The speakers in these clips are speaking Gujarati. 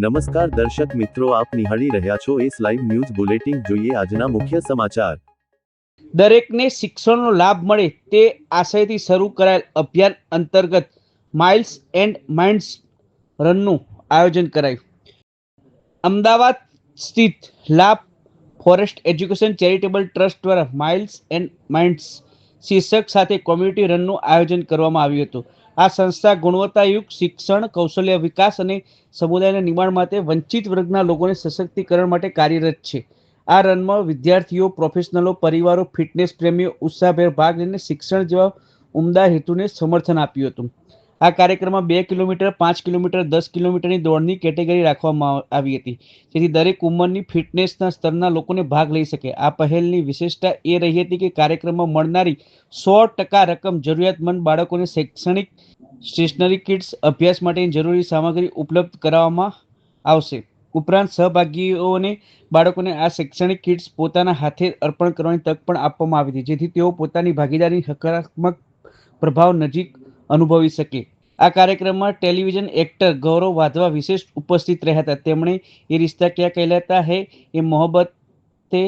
નમસ્કાર દર્શક મિત્રો, આપ નિહાળી રહ્યા છો એસ લાઈવ ન્યૂઝ બુલેટિન। જોઈએ આજના મુખ્ય સમાચાર। દરેકને શિક્ષણનો લાભ મળે તે આશયથી શરૂ કરાયેલ અભિયાન અંતર્ગત માઇલ્સ એન્ડ માઇન્ડ્સ રનનું આયોજન કરાયું। અમદાવાદ સ્થિત લાભ ફોરેસ્ટ એજ્યુકેશન ચેરિટેબલ ટ્રસ્ટ દ્વારા માઇલ્સ એન્ડ માઇન્ડ્સ શીર્ષક સાથે કોમ્યુનિટી રનનું આયોજન કરવામાં આવ્યું હતું। આ સંસ્થા ગુણવત્તાયુક્ત શિક્ષણ, કૌશલ્ય વિકાસ અને સમુદાયના નિર્માણ માટે વંચિત વર્ગના લોકોને સશક્તિકરણ માટે કાર્યરત છે। આ રનમાં વિદ્યાર્થીઓ, પ્રોફેશનલો, પરિવારો, ફિટનેસ પ્રેમીઓ ઉત્સાહભેર ભાગ લઈને શિક્ષણ જેવા ઉમદા હેતુને સમર્થન આપ્યું હતું। આ કાર્યક્રમમાં 2 કિલોમીટર, 5 કિલોમીટર, 10 કિલોમીટરની દોડની કેટેગરી રાખવામાં આવી હતી, જેથી દરેક ઉંમરની ફિટનેસના સ્તરના લોકોને ભાગ લઈ શકે। આ પહેલની વિશેષતા એ રહી હતી કે કાર્યક્રમમાં મળનારી 100% રકમ જરૂરિયાતમંદ બાળકોને શૈક્ષણિક સ્ટેશનરી કિટ્સ, અભ્યાસ માટેની જરૂરી સામગ્રી ઉપલબ્ધ કરાવવામાં આવશે। ઉપરાંત સહભાગીઓને બાળકોને આ શૈક્ષણિક કિટ્સ પોતાના હાથે અર્પણ કરવાની તક પણ આપવામાં આવી હતી, જેથી તેઓ પોતાની ભાગીદારીની હકારાત્મક પ્રભાવ નજીક અનુભવી શકે। આ કાર્યક્રમમાં ટેલિવિઝન એક્ટર ગૌરવ વાધવા વિશેષ ઉપસ્થિત રહ્યા હતા। તેમણે એ રિશ્તા ક્યાં કહેલાતા હૈ, એ મોહબ્બતે,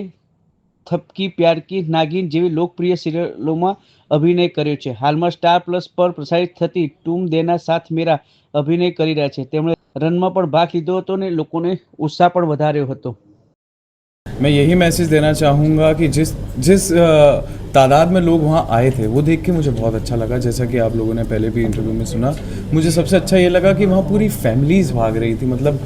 થપકી પ્યાર કી, નાગિન જેવી લોકપ્રિય સિરિયલોમાં અભિનય કર્યો છે। હાલમાં સ્ટાર પ્લસ પર પ્રસારિત થતી તુમ દેના સાથ મેરા અભિનય કરી રહ્યા છે। તેમણે રનમાં પણ ભાગ લીધો હતો અને લોકોને ઉત્સાહ પણ વધાર્યો હતો। मैं यही मैसेज देना चाहूँगा कि जिस तादाद में लोग वहाँ आए थे वो देख के मुझे बहुत अच्छा लगा। जैसा कि आप लोगों ने पहले भी इंटरव्यू में सुना, मुझे सबसे अच्छा ये लगा कि वहाँ पूरी फैमिलीज़ भाग रही थी। मतलब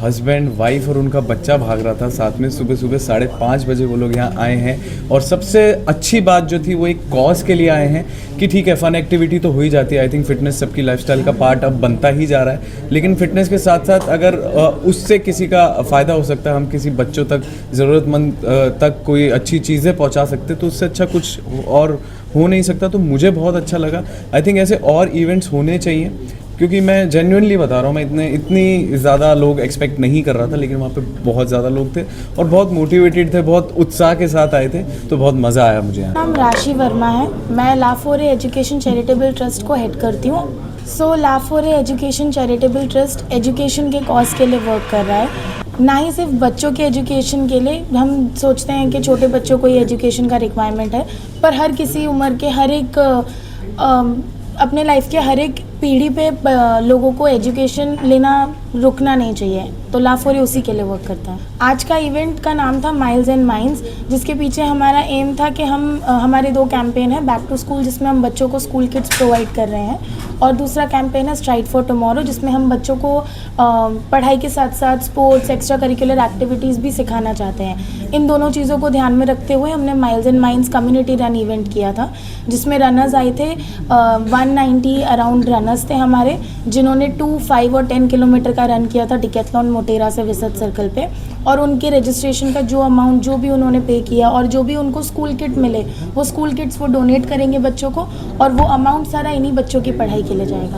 हस्बैंड, वाइफ और उनका बच्चा भाग रहा था साथ में। सुबह सुबह 5:30 बजे वो लोग यहाँ आए हैं और सबसे अच्छी बात जो थी वो एक कॉज के लिए आए हैं कि ठीक है, फ़न एक्टिविटी तो हो ही जाती है। आई थिंक फिटनेस सबकी लाइफस्टाइल का पार्ट अब बनता ही जा रहा है, लेकिन फिटनेस के साथ साथ अगर उससे किसी का फ़ायदा हो सकता है, हम किसी बच्चों तक, ज़रूरतमंद तक कोई अच्छी चीज़ें पहुँचा सकते, तो उससे अच्छा कुछ और हो नहीं सकता। तो मुझे बहुत अच्छा लगा। आई थिंक ऐसे और इवेंट्स होने चाहिए, क्योंकि मैं जेन्युइनली बता रहा हूँ, मैं इतनी ज़्यादा लोग एक्सपेक्ट नहीं कर रहा था, लेकिन वहाँ पे बहुत ज़्यादा लोग थे और बहुत मोटिवेटेड थे, बहुत उत्साह के साथ आए थे, तो बहुत मज़ा आया मुझे। नाम राशि वर्मा है, मैं लाफोरे एजुकेशन चैरिटेबल ट्रस्ट को हेड करती हूँ। लाफोरे एजुकेशन चैरिटेबल ट्रस्ट एजुकेशन के कॉज के लिए वर्क कर रहा है, ना ही सिर्फ बच्चों के एजुकेशन के लिए। हम सोचते हैं कि छोटे बच्चों को ही एजुकेशन का रिक्वायरमेंट है, पर हर किसी उम्र के, हर एक अपने लाइफ के हर एक पीढ़ी पे लोगों को एजुकेशन लेना रुकना नहीं चाहिए। तो लाफोरे उसी के लिए वर्क करता है। आज का इवेंट का नाम था माइल्स एंड माइंड्स, जिसके पीछे हमारा एम था कि हमारे 2 कैंपेन है, बैक टू स्कूल जिसमें हम बच्चों को स्कूल किट्स प्रोवाइड कर रहे हैं, और दूसरा कैंपेन है स्ट्राइड फॉर टुमारो, जिसमें हम बच्चों को पढ़ाई के साथ साथ स्पोर्ट्स, एक्स्ट्रा करिकुलर एक्टिविटीज़ भी सिखाना चाहते हैं। इन दोनों चीज़ों को ध्यान में रखते हुए हमने miles and minds community run event किया था, जिसमें रनर्स आए थे 190 अराउंड रनर्स थे हमारे, जिन्होंने 2, 5 और 10 किलोमीटर का रन किया था डिकैथलॉन मोटेरा से विसत सर्कल पे। और उनके रजिस्ट्रेशन का जो अमाउंट जो भी उन्होंने पे किया और जो भी उनको स्कूल किट मिले, वो स्कूल किट्स वो डोनेट करेंगे बच्चों को, और वो अमाउंट सारा इन्हीं बच्चों की पढ़ाई के लिए जाएगा।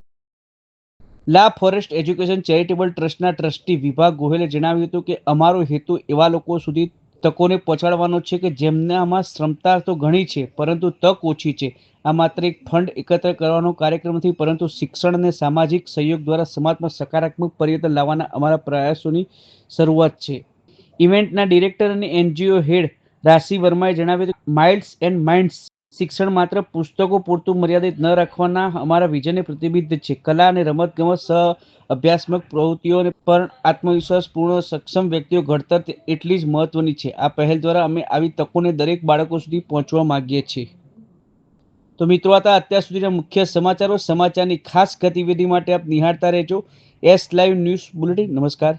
લાભ ફોરેસ્ટ એજ્યુકેશન ચેરિટેબલ ટ્રસ્ટના ટ્રસ્ટી વિભાગ ગોહિલે જણાવ્યું હતું કે અમારો હેતુ એવા લોકો સુધી તકોને પહોંચાડવાનો છે કે જેમનામાં ક્ષમતા તો ઘણી છે પરંતુ તક ઓછી છે। આ માત્ર એક ફંડ એકત્ર કરવાનો કાર્યક્રમ નથી, પરંતુ શિક્ષણ અને સામાજિક સહયોગ દ્વારા સમાજમાં સકારાત્મક પરિવર્તન લાવવાના અમારા પ્રયાસોની શરૂઆત છે। ઇવેન્ટના ડિરેક્ટર અને એનજીઓ હેડ રાશિ વર્માએ જણાવ્યું કે માઇલ્સ એન્ડ માઇન્ડ્સ શિક્ષણ માત્ર પુસ્તકો પૂરતું મર્યાદિત ન રાખવાના અમારા વિઝનને પ્રતિબિંબિત છે। કલા અને રમતગમત સહ અભ્યાસમક પ્રવૃત્તિઓ પર આત્મવિશ્વાસપૂર્ણ સક્ષમ વ્યક્તિઓ ઘડતર એટલી જ મહત્વની છે। આ પહેલ દ્વારા અમે આવી તકોને દરેક બાળકો સુધી પહોંચવા માંગીએ છીએ। તો મિત્રો, આ અત્યાર સુધીના મુખ્ય સમાચારો। સમાચારની ખાસ ગતિવિધિ માટે આપ નિહાળતા રહેજો એસ લાઈવ ન્યૂઝ બુલેટિન। નમસ્કાર।